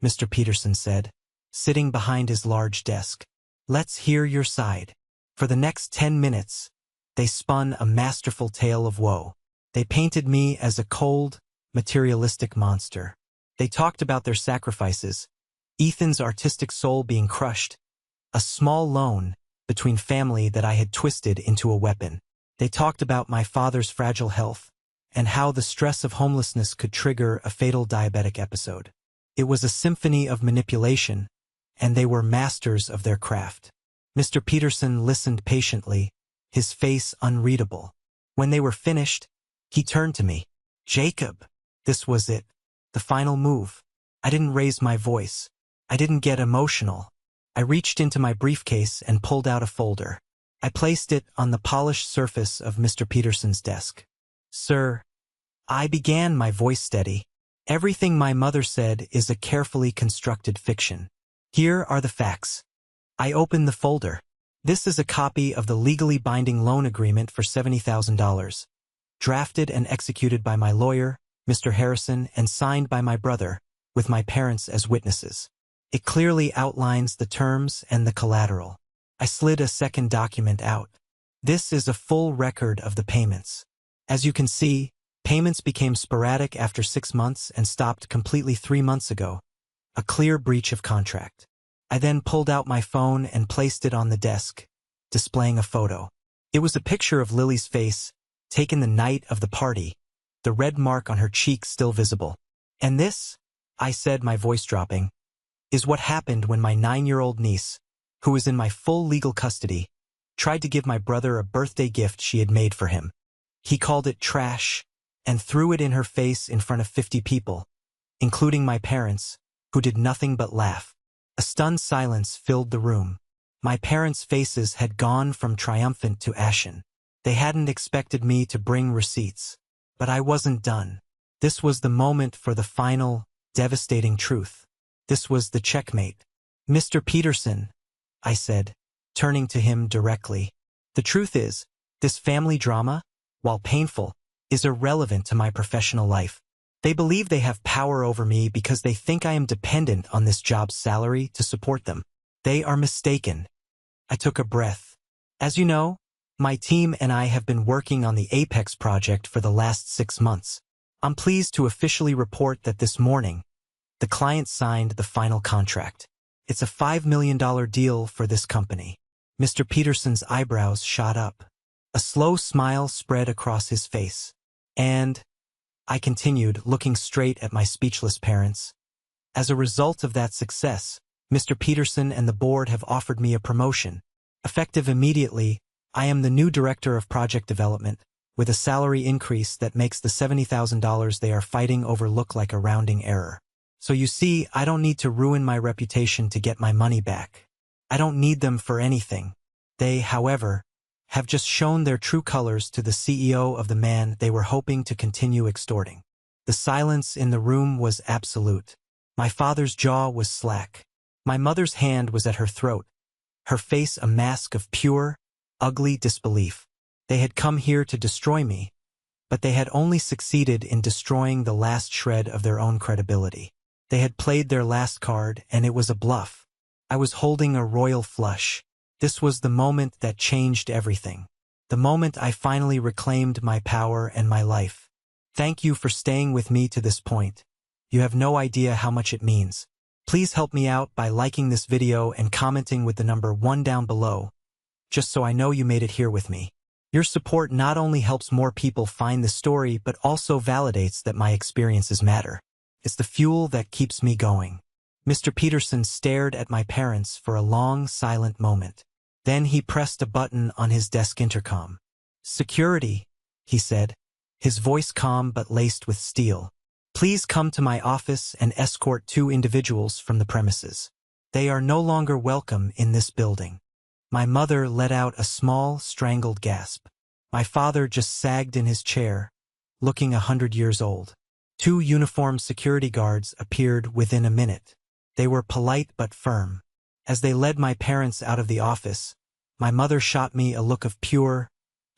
[SPEAKER 1] Mr. Peterson said, sitting behind his large desk. "Let's hear your side." For the next 10 minutes, they spun a masterful tale of woe. They painted me as a cold, materialistic monster. They talked about their sacrifices, Ethan's artistic soul being crushed, a small loan between family that I had twisted into a weapon. They talked about my father's fragile health, and how the stress of homelessness could trigger a fatal diabetic episode. It was a symphony of manipulation, and they were masters of their craft. Mr. Peterson listened patiently, his face unreadable. When they were finished, he turned to me. "Jacob." This was it. The final move. I didn't raise my voice. I didn't get emotional. I reached into my briefcase and pulled out a folder. I placed it on the polished surface of Mr. Peterson's desk. "Sir," I began, my voice steady, "everything my mother said is a carefully constructed fiction. Here are the facts." I opened the folder. This is a copy of the legally binding loan agreement for $70,000, drafted and executed by my lawyer, Mr. Harrison, and signed by my brother, with my parents as witnesses. It clearly outlines the terms and the collateral. I slid a second document out. This is a full record of the payments. As you can see, payments became sporadic after 6 months and stopped completely 3 months ago. A clear breach of contract. I then pulled out my phone and placed it on the desk, displaying a photo. It was a picture of Lily's face, taken the night of the party, the red mark on her cheek still visible. "And this," I said, my voice dropping, "is what happened when my 9-year-old niece, who was in my full legal custody, tried to give my brother a birthday gift she had made for him. He called it trash and threw it in her face in front of 50 people, including my parents, who did nothing but laugh. A stunned silence filled the room. My parents' faces had gone from triumphant to ashen. They hadn't expected me to bring receipts. But I wasn't done. This was the moment for the final, devastating truth. This was the checkmate. "Mr. Peterson," I said, turning to him directly, "the truth is, this family drama, while painful, is irrelevant to my professional life. They believe they have power over me because they think I am dependent on this job's salary to support them. They are mistaken. I took a breath. As you know, my team and I have been working on the Apex project for the last 6 months. I'm pleased to officially report that this morning, the client signed the final contract. It's a $5 million deal for this company. Mr. Peterson's eyebrows shot up. A slow smile spread across his face. And I continued, looking straight at my speechless parents. As a result of that success, Mr. Peterson and the board have offered me a promotion. Effective immediately, I am the new director of project development, with a salary increase that makes the $70,000 they are fighting over look like a rounding error. So you see, I don't need to ruin my reputation to get my money back. I don't need them for anything. They, however, have just shown their true colors to the CEO of the man they were hoping to continue extorting. The silence in the room was absolute. My father's jaw was slack. My mother's hand was at her throat, her face a mask of pure, ugly disbelief. They had come here to destroy me, but they had only succeeded in destroying the last shred of their own credibility. They had played their last card, and it was a bluff. I was holding a royal flush. This was the moment that changed everything. The moment I finally reclaimed my power and my life. Thank you for staying with me to this point. You have no idea how much it means. Please help me out by liking this video and commenting with the number 1 down below, just so I know you made it here with me. Your support not only helps more people find the story, but also validates that my experiences matter. It's the fuel that keeps me going. Mr. Peterson stared at my parents for a long, silent moment. Then he pressed a button on his desk intercom. "Security," he said, his voice calm but laced with steel. "Please come to my office and escort 2 individuals from the premises. They are no longer welcome in this building." My mother let out a small, strangled gasp. My father just sagged in his chair, looking 100 years old. 2 uniformed security guards appeared within a minute. They were polite but firm. As they led my parents out of the office, my mother shot me a look of pure,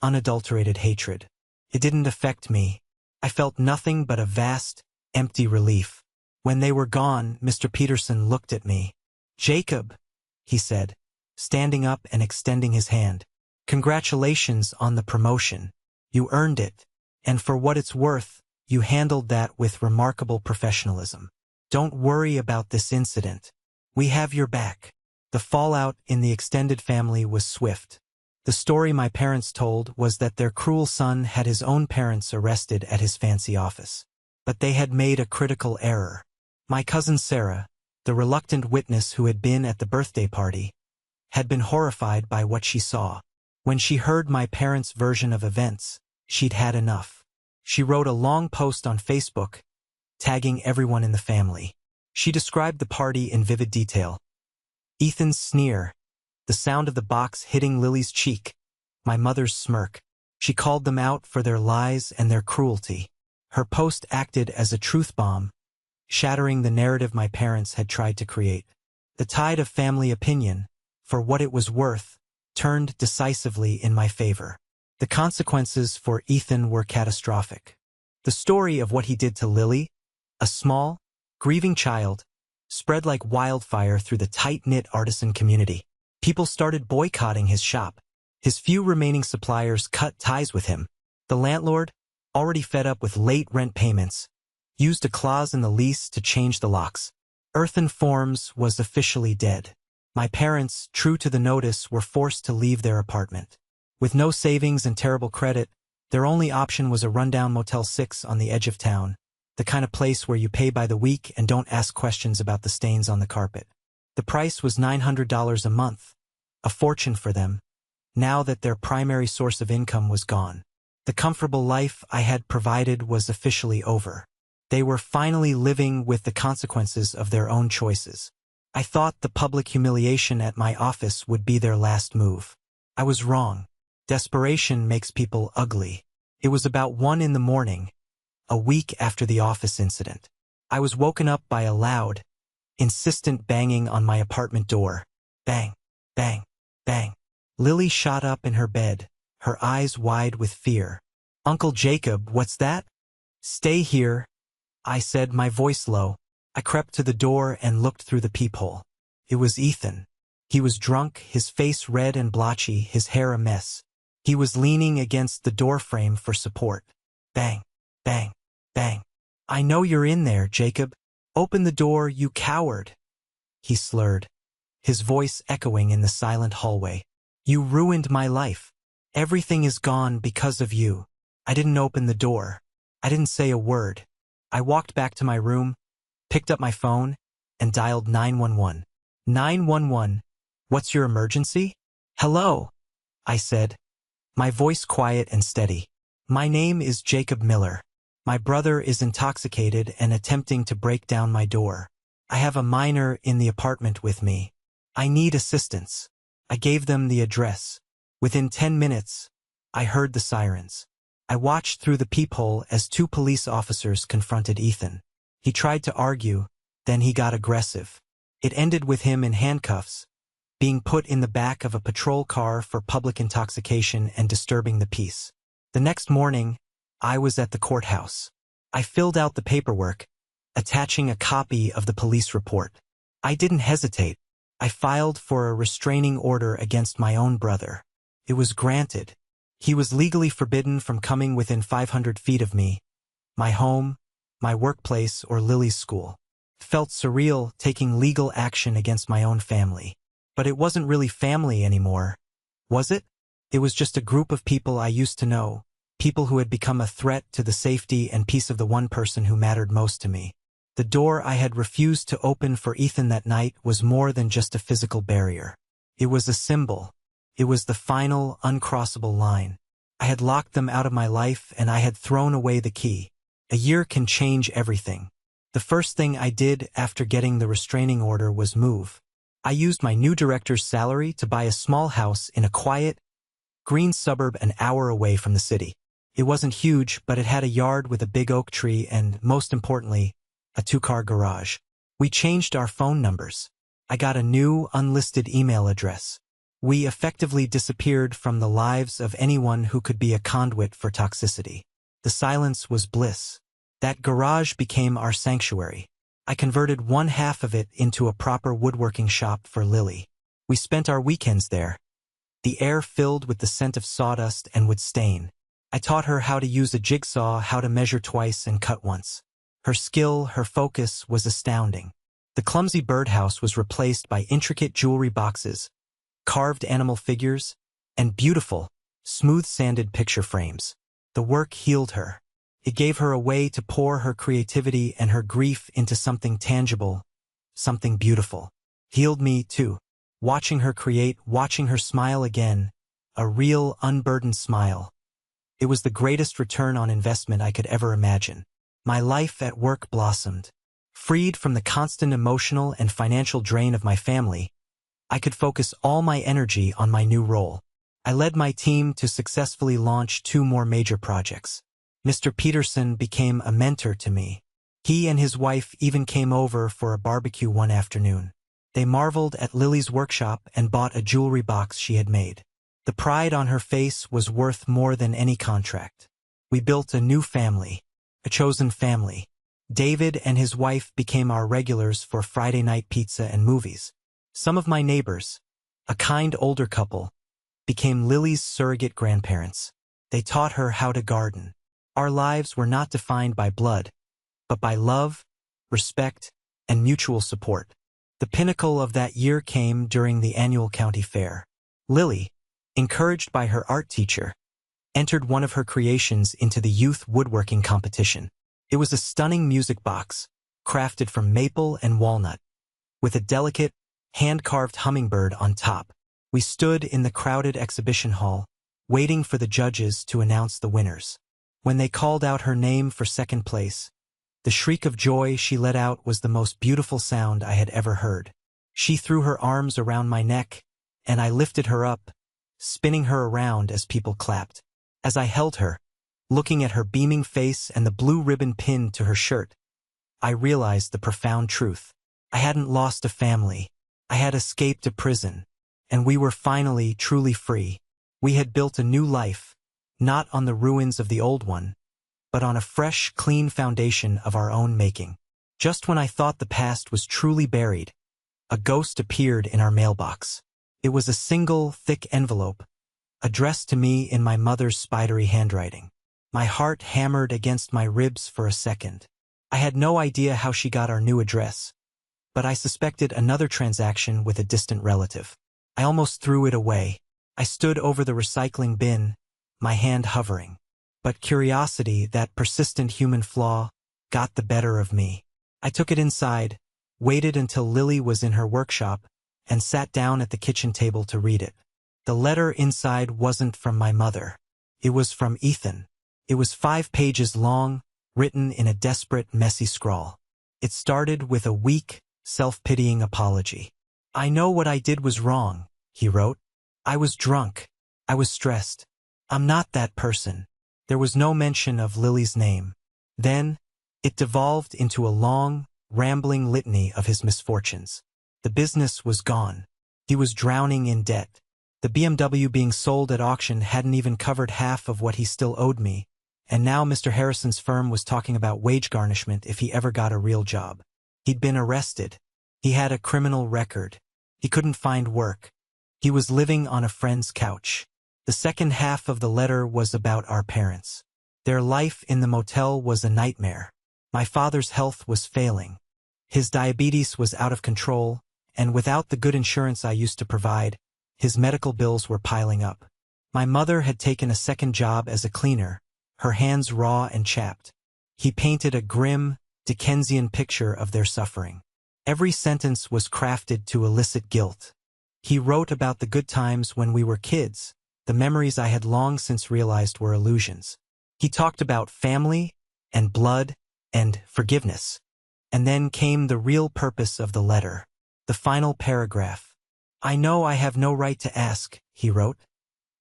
[SPEAKER 1] unadulterated hatred. It didn't affect me. I felt nothing but a vast, empty relief. When they were gone, Mr. Peterson looked at me. "Jacob," he said, standing up and extending his hand. "Congratulations on the promotion. You earned it. And for what it's worth, you handled that with remarkable professionalism. Don't worry about this incident. We have your back." The fallout in the extended family was swift. The story my parents told was that their cruel son had his own parents arrested at his fancy office. But they had made a critical error. My cousin Sarah, the reluctant witness who had been at the birthday party, had been horrified by what she saw. When she heard my parents' version of events, she'd had enough. She wrote a long post on Facebook, tagging everyone in the family. She described the party in vivid detail. Ethan's sneer, the sound of the box hitting Lily's cheek, my mother's smirk. She called them out for their lies and their cruelty. Her post acted as a truth bomb, shattering the narrative my parents had tried to create. The tide of family opinion, for what it was worth, turned decisively in my favor. The consequences for Ethan were catastrophic. The story of what he did to Lily, a small, grieving child, spread like wildfire through the tight-knit artisan community. People started boycotting his shop. His few remaining suppliers cut ties with him. The landlord, already fed up with late rent payments, used a clause in the lease to change the locks. Earthen Forms was officially dead. My parents, true to the notice, were forced to leave their apartment. With no savings and terrible credit, their only option was a rundown Motel 6 on the edge of town, the kind of place where you pay by the week and don't ask questions about the stains on the carpet. The price was $900 a month, a fortune for them, now that their primary source of income was gone. The comfortable life I had provided was officially over. They were finally living with the consequences of their own choices. I thought the public humiliation at my office would be their last move. I was wrong. Desperation makes people ugly. It was about 1 in the morning, a week after the office incident. I was woken up by a loud, insistent banging on my apartment door. Bang, bang, bang. Lily shot up in her bed, her eyes wide with fear. "Uncle Jacob, what's that?" "Stay here," I said, my voice low. I crept to the door and looked through the peephole. It was Ethan. He was drunk, his face red and blotchy, his hair a mess. He was leaning against the doorframe for support. Bang, bang, bang. I know you're in there, Jacob. Open the door, you coward. He slurred, his voice echoing in the silent hallway. You ruined my life. Everything is gone because of you. I didn't open the door. I didn't say a word. I walked back to my room, picked up my phone, and dialed 911. 911, what's your emergency? Hello, I said, my voice quiet and steady. My name is Jacob Miller. My brother is intoxicated and attempting to break down my door. I have a minor in the apartment with me. I need assistance. I gave them the address. Within 10 minutes, I heard the sirens. I watched through the peephole as 2 police officers confronted Ethan. He tried to argue, then he got aggressive. It ended with him in handcuffs, being put in the back of a patrol car for public intoxication and disturbing the peace. The next morning, I was at the courthouse. I filled out the paperwork, attaching a copy of the police report. I didn't hesitate. I filed for a restraining order against my own brother. It was granted. He was legally forbidden from coming within 500 feet of me, my home, my workplace, or Lily's school. It felt surreal taking legal action against my own family. But it wasn't really family anymore, was it? It was just a group of people I used to know, people who had become a threat to the safety and peace of the one person who mattered most to me. The door I had refused to open for Ethan that night was more than just a physical barrier. It was a symbol. It was the final, uncrossable line. I had locked them out of my life and I had thrown away the key. A year can change everything. The first thing I did after getting the restraining order was move. I used my new director's salary to buy a small house in a quiet, green suburb an hour away from the city. It wasn't huge, but it had a yard with a big oak tree and, most importantly, a 2-car garage. We changed our phone numbers. I got a new, unlisted email address. We effectively disappeared from the lives of anyone who could be a conduit for toxicity. The silence was bliss. That garage became our sanctuary. I converted one half of it into a proper woodworking shop for Lily. We spent our weekends there. The air filled with the scent of sawdust and wood stain. I taught her how to use a jigsaw, how to measure twice and cut once. Her skill, her focus was astounding. The clumsy birdhouse was replaced by intricate jewelry boxes, carved animal figures, and beautiful, smooth-sanded picture frames. The work healed her. It gave her a way to pour her creativity and her grief into something tangible, something beautiful. Healed me, too. Watching her create, watching her smile again, a real, unburdened smile. It was the greatest return on investment I could ever imagine. My life at work blossomed. Freed from the constant emotional and financial drain of my family, I could focus all my energy on my new role. I led my team to successfully launch 2 more major projects. Mr. Peterson became a mentor to me. He and his wife even came over for a barbecue one afternoon. They marveled at Lily's workshop and bought a jewelry box she had made. The pride on her face was worth more than any contract. We built a new family, a chosen family. David and his wife became our regulars for Friday night pizza and movies. Some of my neighbors, a kind older couple, became Lily's surrogate grandparents. They taught her how to garden. Our lives were not defined by blood, but by love, respect, and mutual support. The pinnacle of that year came during the annual county fair. Lily, encouraged by her art teacher, entered one of her creations into the youth woodworking competition. It was a stunning music box, crafted from maple and walnut, with a delicate, hand-carved hummingbird on top. We stood in the crowded exhibition hall, waiting for the judges to announce the winners. When they called out her name for second place, the shriek of joy she let out was the most beautiful sound I had ever heard. She threw her arms around my neck, and I lifted her up, spinning her around as people clapped. As I held her, looking at her beaming face and the blue ribbon pinned to her shirt, I realized the profound truth. I hadn't lost a family. I had escaped a prison, and we were finally truly free. We had built a new life, not on the ruins of the old one, but on a fresh, clean foundation of our own making. Just when I thought the past was truly buried, a ghost appeared in our mailbox. It was a single, thick envelope, addressed to me in my mother's spidery handwriting. My heart hammered against my ribs for a second. I had no idea how she got our new address, but I suspected another transaction with a distant relative. I almost threw it away. I stood over the recycling bin, my hand hovering. But curiosity, that persistent human flaw, got the better of me. I took it inside, waited until Lily was in her workshop, and sat down at the kitchen table to read it. The letter inside wasn't from my mother. It was from Ethan. It was 5 pages long, written in a desperate, messy scrawl. It started with a weak, self-pitying apology. "I know what I did was wrong," he wrote. "I was drunk. I was stressed. I'm not that person." There was no mention of Lily's name. Then, it devolved into a long, rambling litany of his misfortunes. The business was gone. He was drowning in debt. The BMW being sold at auction hadn't even covered half of what he still owed me, and now Mr. Harrison's firm was talking about wage garnishment if he ever got a real job. He'd been arrested. He had a criminal record. He couldn't find work. He was living on a friend's couch. The second half of the letter was about our parents. Their life in the motel was a nightmare. My father's health was failing. His diabetes was out of control, and without the good insurance I used to provide, his medical bills were piling up. My mother had taken a second job as a cleaner, her hands raw and chapped. He painted a grim, Dickensian picture of their suffering. Every sentence was crafted to elicit guilt. He wrote about the good times when we were kids, the memories I had long since realized were illusions. He talked about family, and blood, and forgiveness. And then came the real purpose of the letter. The final paragraph. "I know I have no right to ask," he wrote,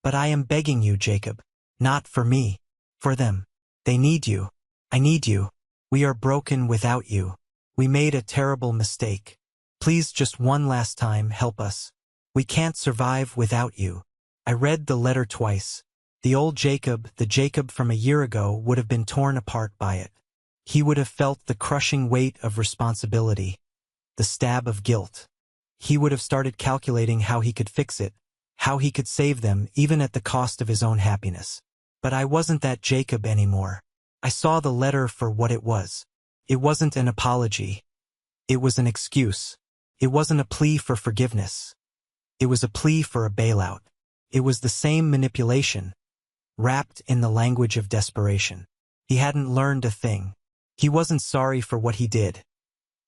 [SPEAKER 1] "but I am begging you, Jacob. Not for me. For them. They need you. I need you. We are broken without you. We made a terrible mistake. Please, just one last time, help us. We can't survive without you." I read the letter twice. The old Jacob, the Jacob from a year ago, would have been torn apart by it. He would have felt the crushing weight of responsibility, the stab of guilt. He would have started calculating how he could fix it, how he could save them, even at the cost of his own happiness. But I wasn't that Jacob anymore. I saw the letter for what it was. It wasn't an apology. It was an excuse. It wasn't a plea for forgiveness. It was a plea for a bailout. It was the same manipulation, wrapped in the language of desperation. He hadn't learned a thing. He wasn't sorry for what he did.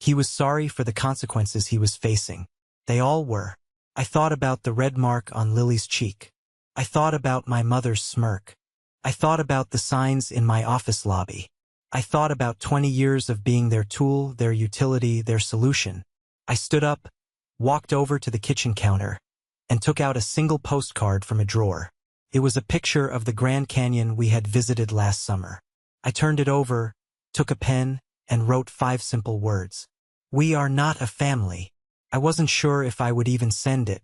[SPEAKER 1] He was sorry for the consequences he was facing. They all were. I thought about the red mark on Lily's cheek. I thought about my mother's smirk. I thought about the signs in my office lobby. I thought about 20 years of being their tool, their utility, their solution. I stood up, walked over to the kitchen counter, and took out a single postcard from a drawer. It was a picture of the Grand Canyon we had visited last summer. I turned it over, took a pen, and wrote 5 simple words. "We are not a family." I wasn't sure if I would even send it.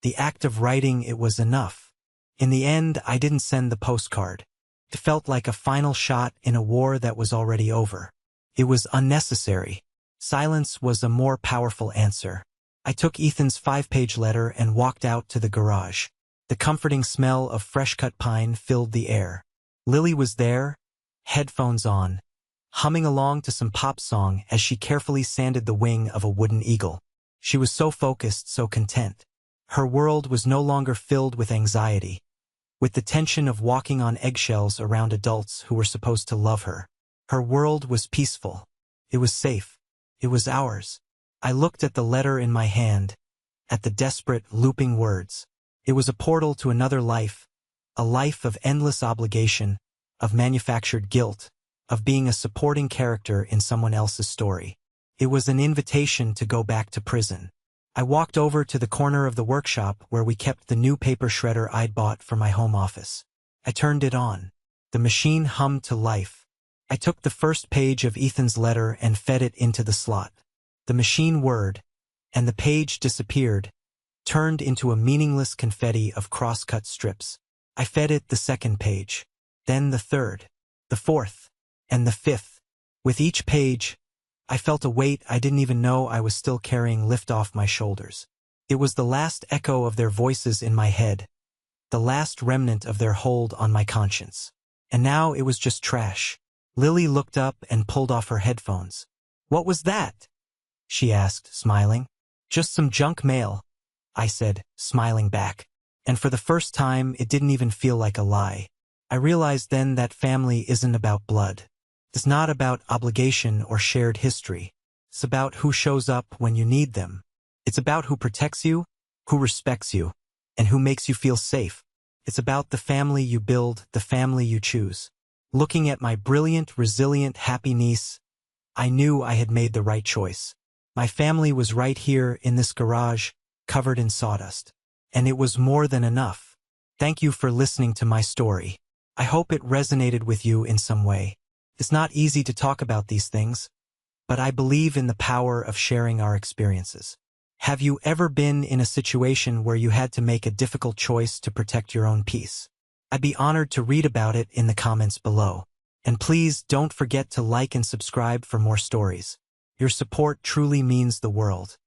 [SPEAKER 1] The act of writing it was enough. In the end, I didn't send the postcard. It felt like a final shot in a war that was already over. It was unnecessary. Silence was a more powerful answer. I took Ethan's 5-page letter and walked out to the garage. The comforting smell of fresh-cut pine filled the air. Lily was there, headphones on, humming along to some pop song as she carefully sanded the wing of a wooden eagle. She was so focused, so content. Her world was no longer filled with anxiety, with the tension of walking on eggshells around adults who were supposed to love her. Her world was peaceful. It was safe. It was ours. I looked at the letter in my hand, at the desperate, looping words. It was a portal to another life, a life of endless obligation, of manufactured guilt, of being a supporting character in someone else's story. It was an invitation to go back to prison. I walked over to the corner of the workshop where we kept the new paper shredder I'd bought for my home office. I turned it on. The machine hummed to life. I took the first page of Ethan's letter and fed it into the slot. The machine whirred, and the page disappeared, turned into a meaningless confetti of cross-cut strips. I fed it the second page, then the third, the fourth. And the fifth. With each page, I felt a weight I didn't even know I was still carrying lift off my shoulders. It was the last echo of their voices in my head, the last remnant of their hold on my conscience. And now it was just trash. Lily looked up and pulled off her headphones. "What was that?" she asked, smiling. "Just some junk mail," I said, smiling back. And for the first time, it didn't even feel like a lie. I realized then that family isn't about blood. It's not about obligation or shared history. It's about who shows up when you need them. It's about who protects you, who respects you, and who makes you feel safe. It's about the family you build, the family you choose. Looking at my brilliant, resilient, happy niece, I knew I had made the right choice. My family was right here in this garage, covered in sawdust. And it was more than enough. Thank you for listening to my story. I hope it resonated with you in some way. It's not easy to talk about these things, but I believe in the power of sharing our experiences. Have you ever been in a situation where you had to make a difficult choice to protect your own peace? I'd be honored to read about it in the comments below. And please don't forget to like and subscribe for more stories. Your support truly means the world.